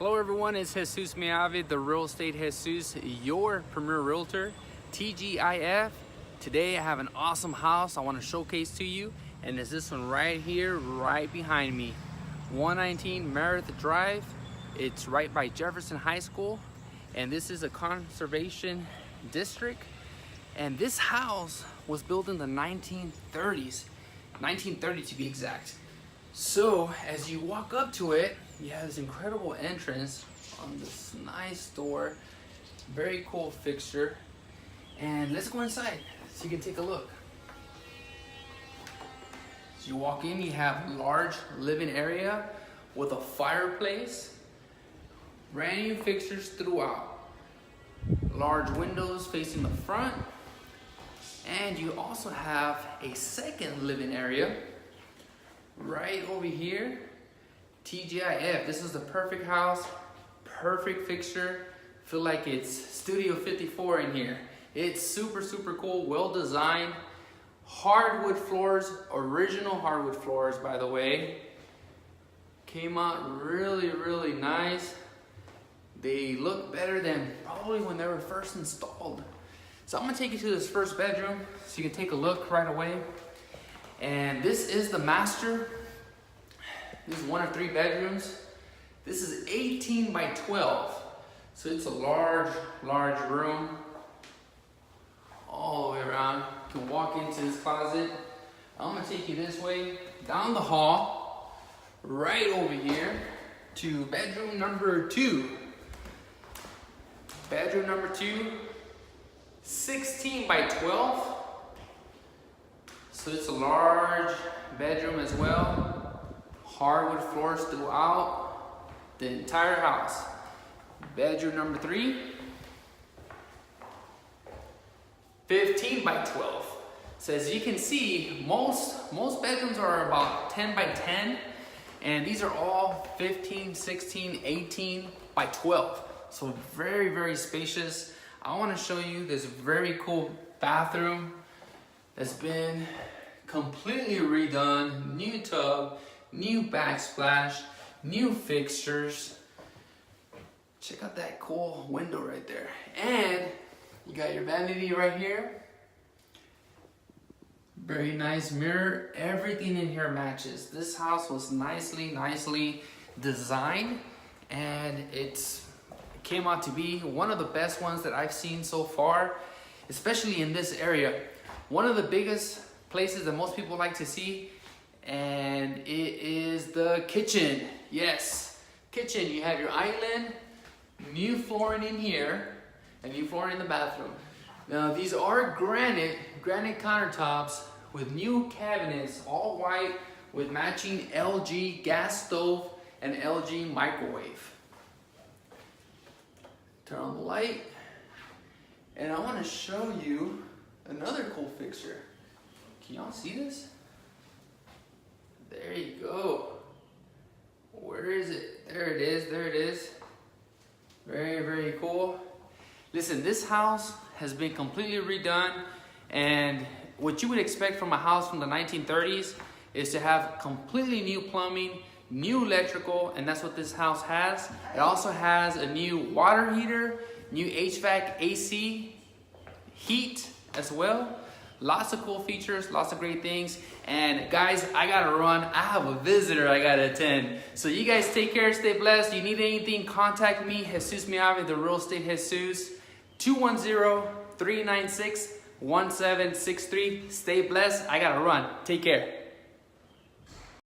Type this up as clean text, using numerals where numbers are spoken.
Hello everyone, it's Jesus Meave, the Real Estate Jesus, your premier realtor, TGIF. Today I have an awesome house I want to showcase to you, and it's this one right here, right behind me. 119 MEREDITH Drive. It's right by Jefferson High School, and this is a conservation district. And this house was built in the 1930s, 1930 to be exact. So as you walk up to it, you have this incredible entrance on this nice door, very cool fixture. And let's go inside so you can take a look. As you walk in, you have a large living area with a fireplace, brand new fixtures throughout, large windows facing the front, and you also have a second living area right over here. TGIF, this is the perfect house, perfect fixture. Feel like it's Studio 54 in here. It's super cool, well designed. Hardwood floors, original hardwood floors, by the way. Came out really nice. They look better than probably when they were first installed. So I'm gonna take you to this first bedroom so you can take a look right away. And this is the master. This is one of 3 bedrooms. This is 18 by 12. So it's a large room all the way around. You can walk into this closet. I'm gonna take you this way, down the hall, right over here to bedroom number 2. Bedroom number 2, 16 by 12. So it's a large bedroom as well. Hardwood floors throughout the entire house. Bedroom number 3, 15 by 12. So as you can see, most bedrooms are about 10 by 10, and these are all 15, 16, 18 by 12. So very spacious. I want to show you this very cool bathroom that's been completely redone. New tub, new backsplash, new fixtures. Check out that cool window right there. And you got your vanity right here. Very nice mirror. Everything in here matches. This house was nicely designed, and it came out to be one of the best ones that I've seen so far, especially in this area. One of the biggest places that most people like to see, and it is the kitchen. Yes, kitchen. You have your island, new flooring in here, and new flooring in the bathroom. Now these are granite countertops with new cabinets, all white, with matching LG gas stove and LG microwave. Turn on the light, and I want to show you another cool fixture. Can y'all see this? There you go. Where is it? There it is. Very cool. Listen, this house has been completely redone, and what you would expect from a house from the 1930s is to have completely new plumbing, new electrical, and that's what this house has. It also has a new water heater, new HVAC, AC, heat as well. Lots of cool features, lots of great things. And guys, I gotta run. I have a visitor I gotta attend. So you guys take care, stay blessed. You need anything, contact me, Jesus Meave, the Real Estate Jesus, 210-396-1763. Stay blessed. I gotta run. Take care.